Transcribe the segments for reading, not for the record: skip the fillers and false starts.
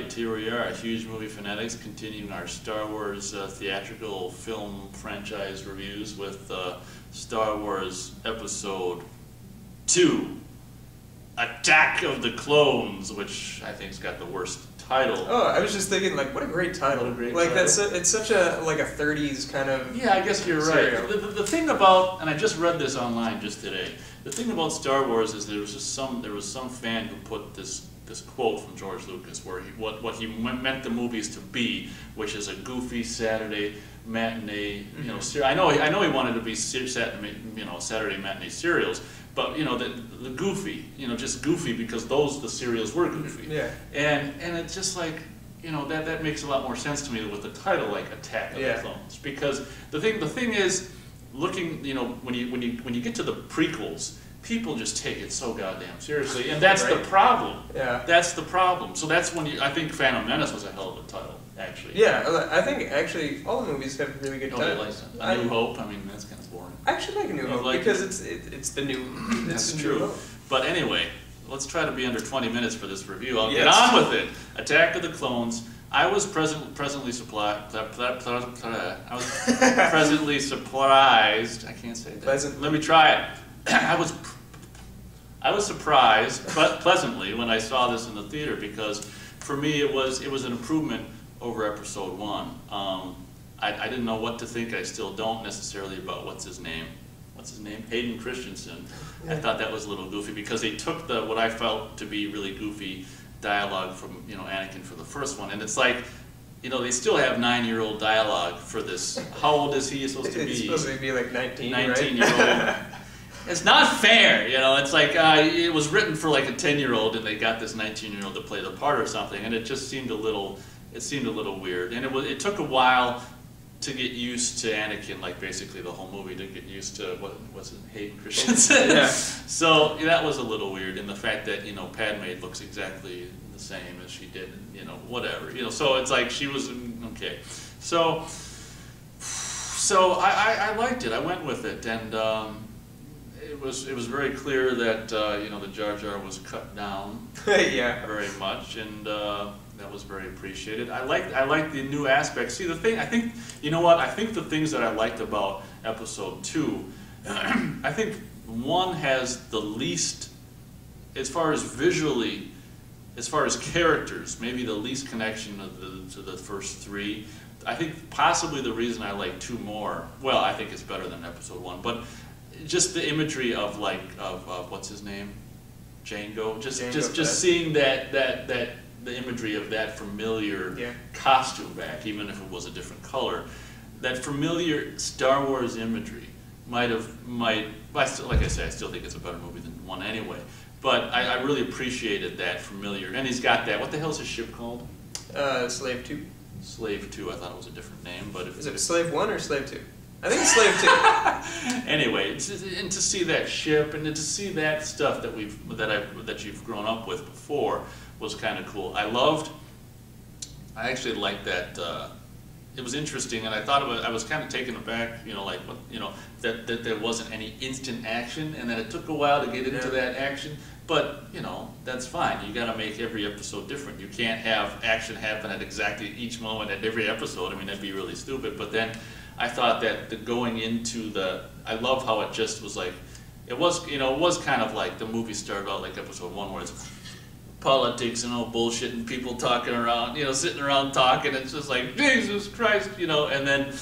right, here we are, Huge Movie Fanatics, continuing our Star Wars theatrical film franchise reviews with Star Wars Episode 2, Attack of the Clones, which I think's got the worst title. Oh, I was just thinking, like, what a great title. What a great like, title. it's such a, like, a 30s kind of... Yeah, I guess you're right. The thing about, and I just read this online just today, the thing about Star Wars is there was some fan who put this quote from George Lucas where what he meant the movies to be, which is a goofy Saturday matinee, you know, I know he wanted to be Saturday matinee serials, but you know the goofy, you know, just goofy because the serials were goofy. Yeah. And it's just like, you know, that makes a lot more sense to me with the title like Attack of the Clones, because the thing is, looking, you know, when you get to the prequels, people just take it so goddamn seriously, and that's the problem. Yeah. That's the problem. So that's when I think Phantom Menace was a hell of a title, actually. Yeah, I think actually all the movies have really good titles. A New Hope. I mean, that's kind of boring. I actually like A New Hope because it's the new. That's the true. New Hope. But anyway, let's try to be under 20 minutes for this review. I'll get on with it. Attack of the Clones. I was presently surprised. I was presently surprised. I can't say that. Let me try it. I was surprised, but pleasantly, when I saw this in the theater, because for me it was an improvement over Episode 1. I didn't know what to think. I still don't necessarily about what's his name, Hayden Christensen. Yeah. I thought that was a little goofy because they took what I felt to be really goofy dialogue from, you know, Anakin for the first one, and it's like, you know, they still have 9-year-old dialogue for this. How old is he supposed to be? It's supposed to be like 19, 19-year-old. It's not fair, you know. It's like it was written for like a 10-year-old, and they got this 19-year-old to play the part or something, and it just seemed a little weird. And it took a while to get used to Anakin, like basically the whole movie, to get used to what's it, Hayden Christensen. Yeah. So that was a little weird, and the fact that, you know, Padme looks exactly the same as she did, you know, whatever, you know. So it's like she was okay. So I liked it. I went with it, and. It was very clear that you know, the Jar Jar was cut down very much, and that was very appreciated. I liked the new aspects. See, the thing, I think, you know what, I think the things that I liked about Episode 2, I think 1 has the least, as far as visually, as far as characters, maybe the least connection to the first 3. I think possibly the reason I like 2 more, well, I think it's better than Episode 1, but just the imagery of like of what's his name, Django. Just seeing that the imagery of that familiar costume back, even if it was a different color, that familiar Star Wars imagery might. Like I say, I still think it's a better movie than 1 anyway. But I really appreciated that familiar, and he's got that. What the hell is his ship called? Slave 2. Slave 2. I thought it was a different name, but is it Slave 1 or Slave 2? I think it's Slave 2. Anyway, and to see that ship and to see that stuff that you've grown up with before was kind of cool. I actually liked that. It was interesting, and I thought I was kind of taken aback, you know, like what, you know, that there wasn't any instant action, and that it took a while to get into that action. But you know, that's fine. You got to make every episode different. You can't have action happen at exactly each moment at every episode. I mean, that'd be really stupid. But then I thought that going into I love how it just was like, it was, you know, it was kind of like the movie started out like Episode 1 where it's politics and all bullshit and people talking around, you know, sitting around talking. It's just like, Jesus Christ, you know, and then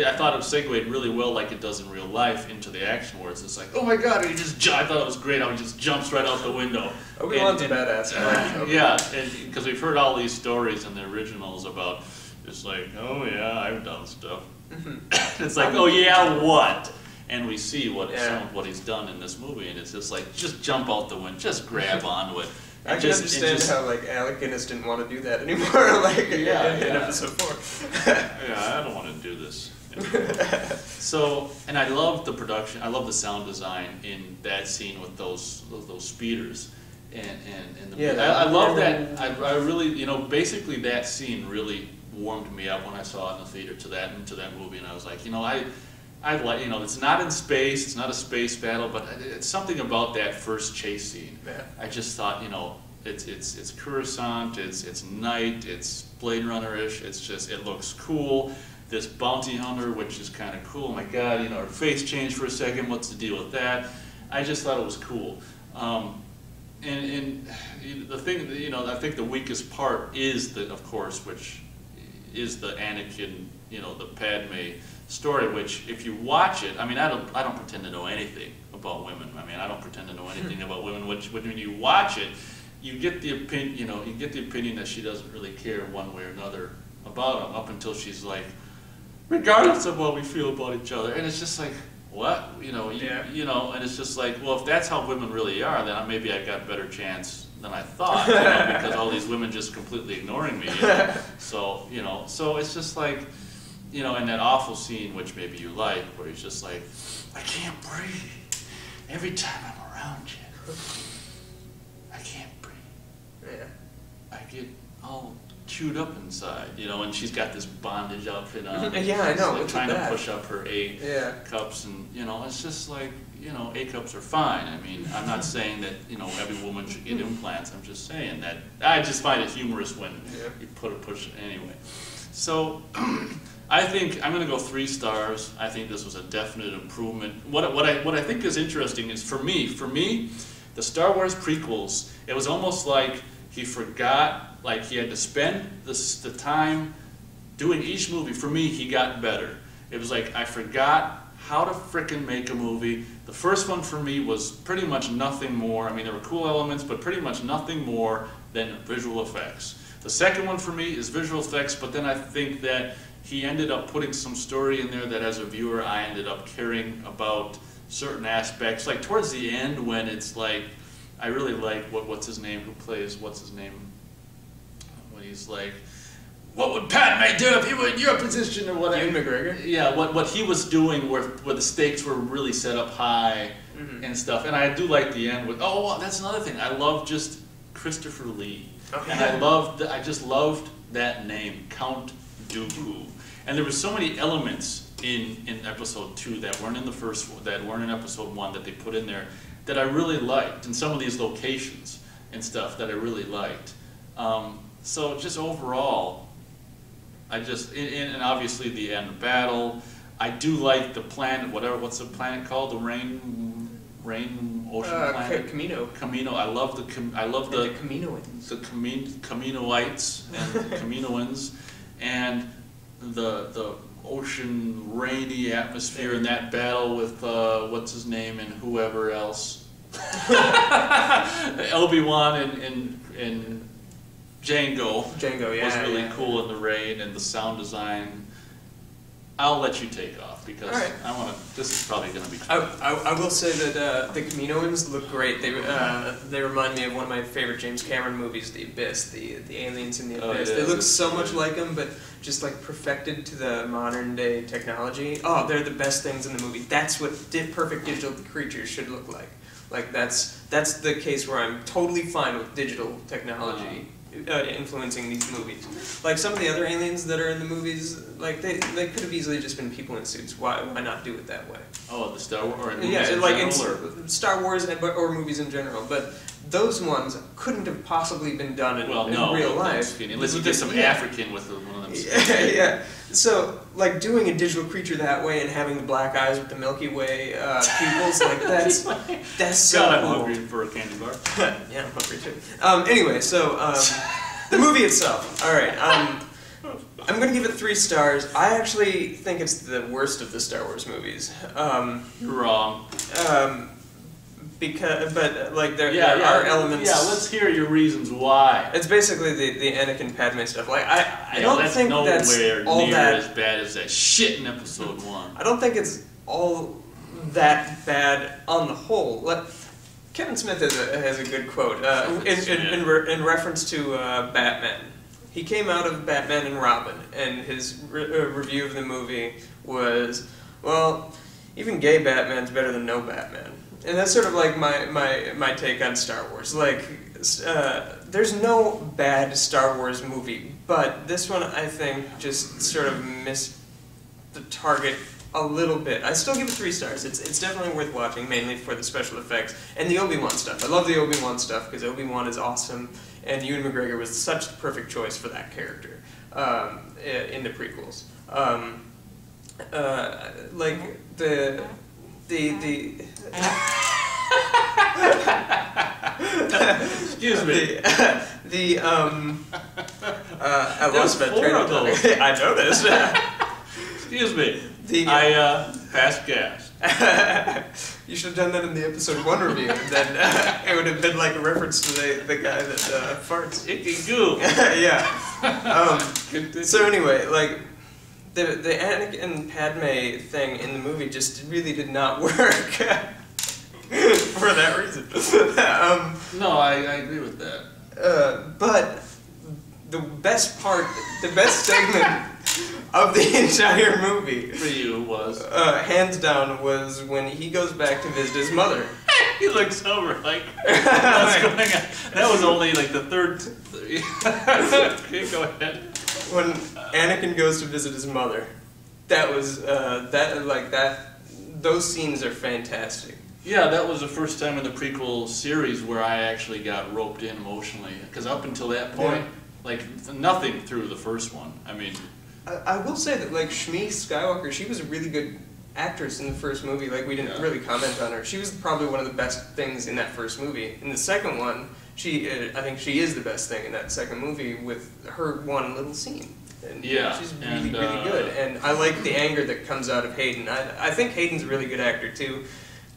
I thought it segued really well, like it does in real life, into the action where it's just like, oh my God, and I thought it was great how he just jumps right out the window. Obi-Wan's a badass. Yeah, because we've heard all these stories in the originals about just like, oh yeah, I've done stuff. It's like, oh yeah, what? And we see some of what he's done in this movie, and it's just like, just jump out the window, just grab onto it. I can understand how like Alec Guinness didn't want to do that anymore, like in Episode 4. Yeah, I don't want to do this anymore. So, and I love the production. I love the sound design in that scene with those speeders, and I love that. I really, you know, basically that scene really warmed me up when I saw it in the theater to that movie, and I was like, you know, I like, you know, it's not in space, it's not a space battle, but it's something about that first chase scene. Yeah. I just thought, you know, it's Coruscant, it's night, it's Blade Runner-ish. It's just, it looks cool. This bounty hunter, which is kind of cool. Oh my God, you know, her face changed for a second. What's the deal with that? I just thought it was cool. And the thing, you know, I think the weakest part is the, of course, which is the Anakin, you know, the Padme story. Which, if you watch it, I mean, I don't pretend to know anything about women. I mean, I don't pretend to know anything about women. Which, when you watch it, you get the opinion, you know, you get the opinion that she doesn't really care one way or another about him, up until she's like, regardless of what we feel about each other, and it's just like, what, you know, you know, and it's just like, well, if that's how women really are, then maybe I got a better chance than I thought, you know, because all these women just completely ignoring me, you know? So, you know, so it's just like, you know, and that awful scene, which maybe you like, where he's just like, I can't breathe every time I'm around you. I can't breathe. Yeah. I get all chewed up inside, you know, and she's got this bondage outfit on. Yeah, I know. Like trying to push up her A cups, and you know, it's just like, you know, A cups are fine. I mean, I'm not saying that, you know, every woman should get implants. I'm just saying that I just find it humorous when you push it anyway. So I think I'm going to go 3 stars. I think this was a definite improvement. What I think is interesting is, for me, the Star Wars prequels, it was almost like he forgot, like he had to spend the time doing each movie. For me, he got better. It was like, I forgot how to frickin' make a movie. The first one for me was pretty much nothing more. I mean, there were cool elements, but pretty much nothing more than visual effects. The second one for me is visual effects, but then I think that he ended up putting some story in there that, as a viewer, I ended up caring about certain aspects. Like towards the end, when it's like, I really like what's his name, who plays what's his name, when he's like, what would Padme do if he were in your position, or whatever? Ewan McGregor? Yeah, what he was doing, where the stakes were really set up high and stuff. And I do like the end with, oh, well, that's another thing. I love just Christopher Lee. Okay. And I just loved that name, Count Dooku. And there were so many elements in episode 2 that weren't in the first, that weren't in episode 1, that they put in there that I really liked, and some of these locations and stuff that I really liked. So just overall, and obviously the end battle, I do like the planet, what's the planet called? The rain ocean planet? Camino. I love the Caminoans. The Caminoites and the Caminoans, and the ocean rainy atmosphere in that battle with what's his name and whoever else. Obi-Wan and Django was really cool in the rain, and the sound design. I'll let you take off, because this is probably going to be cool. I will say that the Caminoans look great. They remind me of one of my favorite James Cameron movies, The Abyss, the aliens in the Abyss. They look so much like them, but just like perfected to the modern day technology. Oh, they're the best things in the movie. That's what perfect digital creatures should look like. Like that's the case where I'm totally fine with digital technology influencing these movies. Like some of the other aliens that are in the movies, like they could have easily just been people in suits. Why not do it that way? Oh, the Star Wars, or movies in general, in Star Wars or movies in general, but those ones couldn't have possibly been done in real life. Unless you get some African with one of them. Yeah. So, like, doing a digital creature that way and having the black eyes with the Milky Way pupils, like, that's so God, I'm cool. hungry for a candy bar. Yeah, I'm hungry too. Anyway, so, the movie itself. Alright, I'm going to give it 3 stars. I actually think it's the worst of the Star Wars movies. You're wrong. But like there are elements. Yeah, let's hear your reasons why. It's basically the Anakin Padme stuff. Like I don't that's think that's all near that as bad as that shit in episode 1. I don't think it's all that bad on the whole. Kevin Smith has a good quote in reference to Batman. He came out of Batman and Robin, and his review of the movie was, well, even gay Batman's better than no Batman. And that's sort of like my take on Star Wars. Like, there's no bad Star Wars movie, but this one I think just sort of missed the target a little bit. I still give it 3 stars. It's definitely worth watching, mainly for the special effects and the Obi-Wan stuff. I love the Obi-Wan stuff because Obi-Wan is awesome, and Ewan McGregor was such the perfect choice for that character in the prequels. Like the Excuse me. I lost my train of thought. I noticed. Excuse me. I passed gas. You should have done that in the episode 1 review. Then it would have been like a reference to the guy that farts. Icky goo. Yeah. So anyway, like the Anakin and Padme thing in the movie just really did not work. For that reason. No, I agree with that. But the best segment of the entire movie for you was hands down was when he goes back to visit his mother. He looks over like what's going on. That was only like the third. Okay, go ahead. When Anakin goes to visit his mother, that was those scenes are fantastic. Yeah, that was the first time in the prequel series where I actually got roped in emotionally. Because up until that point, like nothing through the first one. I mean, I will say that like Shmi Skywalker, she was a really good actress in the first movie. Like we didn't really comment on her. She was probably one of the best things in that first movie. In the second one, I think she is the best thing in that second movie with her one little scene. And she's really good. And I like the anger that comes out of Hayden. I think Hayden's a really good actor too.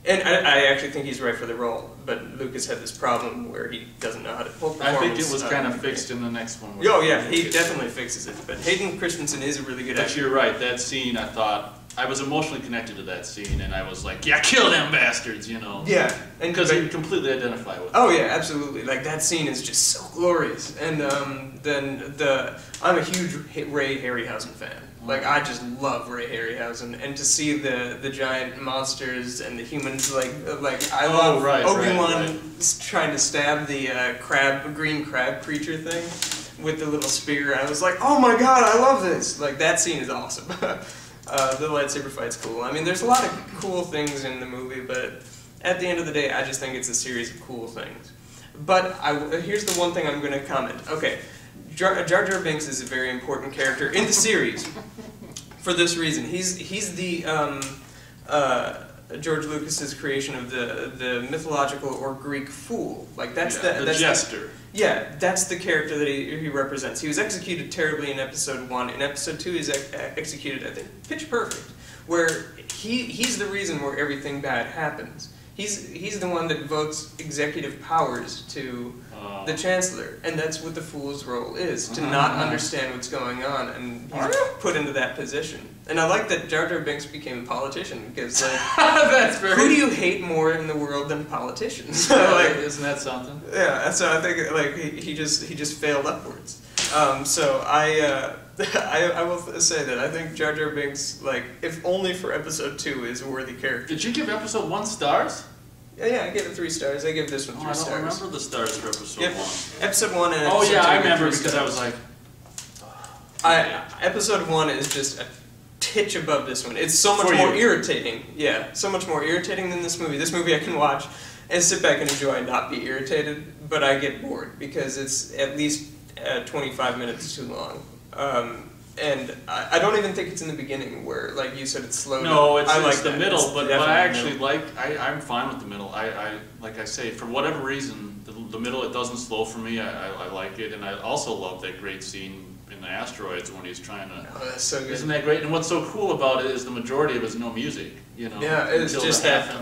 And I actually think he's right for the role, but Lucas had this problem where he doesn't know how to pull performance. I think it was kind of fixed in the next one. Oh yeah, he definitely fixes it. But Hayden Christensen is a really good actor. But you're right, that scene, I thought, I was emotionally connected to that scene, and I was like, yeah, kill them bastards, you know. Yeah. Because I completely identify with it. Oh yeah, absolutely. Like that scene is just so glorious. And then I'm a huge Ray Harryhausen fan. Like I just love Ray Harryhausen, and to see the giant monsters and the humans, like I love Obi-Wan trying to stab the green crab creature thing with the little spear. I was like, oh my god, I love this! Like that scene is awesome. The lightsaber fight's cool. I mean, there's a lot of cool things in the movie, but at the end of the day, I just think it's a series of cool things. But here's the one thing I'm going to comment. Okay. Jar Jar Binks is a very important character in the series for this reason. He's the George Lucas's creation of the mythological or Greek fool. Like that's the jester. That's the character that he represents. He was executed terribly in episode 1. In episode 2, he's executed, I think, pitch perfect, where he's the reason where everything bad happens. He's the one that votes executive powers to the Chancellor, and that's what the fool's role is, to not understand what's going on, and he's put into that position. And I like that Jar Jar Binks became a politician, because like, who do you hate more in the world than politicians? Like, isn't that something? Yeah, so I think like he just failed upwards. So I will say that I think Jar Jar Binks, like, if only for episode 2, is a worthy character. Did you give episode 1 stars? Yeah, I gave it 3 stars. I give this one 3 stars. I don't remember the stars for episode 1. Episode 1 and episode 2. I remember because I was like... Episode 1 is just a titch above this one. It's so much more irritating. Yeah, so much more irritating than this movie. This movie I can watch and sit back and enjoy and not be irritated, but I get bored because it's at least 25 minutes too long. And I don't even think it's in the beginning where, like you said, it's slow. No, it's the middle, but I actually like, I'm fine with the middle. Like I say, for whatever reason, the middle, it doesn't slow for me. I like it, and I also love that great scene in the asteroids when he's trying to... Oh, that's so good. Isn't that great? And what's so cool about it is the majority of it is no music, you know? Yeah, it's just that.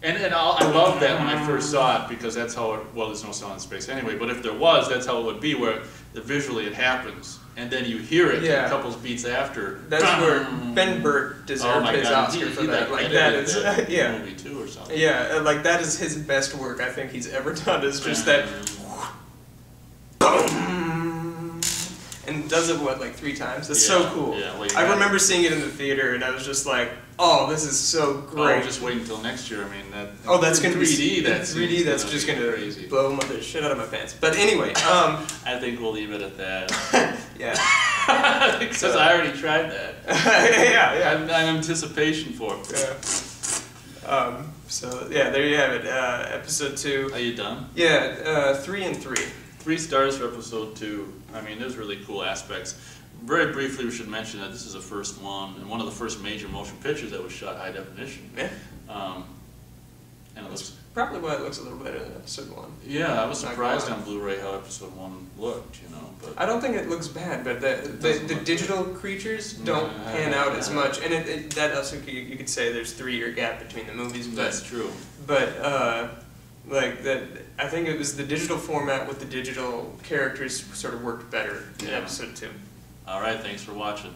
And I loved that when I first saw it, because that's how it, well, there's no sound in space anyway, but if there was, that's how it would be, where visually it happens, and then you hear it a couple beats after. That's where Ben Burtt deserved his Oscar for that. Like that is, movie too or something. Yeah, like that is his best work I think he's ever done, is just that and does it, what, like 3 times? That's so cool. Yeah, well, I remember seeing it in the theater, and I was just like, oh, this is so great. Oh, just wait until next year. I mean, that's going to be 3D. That's 3D. That's just going to blow the shit out of my pants. But anyway, I think we'll leave it at that. Yeah. Because I already tried that. Yeah. I'm in anticipation for it. Yeah. So yeah, there you have it. Episode 2. Are you done? Yeah. 3 and 3. 3 stars for episode 2. I mean, there's really cool aspects. Very briefly, we should mention that this is the first one, and one of the first major motion pictures that was shot high definition. Yeah. And it looks... Probably why it looks a little better than episode 1. Yeah, I was surprised on Blu-ray how episode 1 looked, you know. But I don't think it looks bad, but the digital creatures don't pan out as much, and that also you could say there's 3-year gap between the movies. But, that's true. But like that, I think it was the digital format with the digital characters sort of worked better in episode 2. All right, thanks for watching.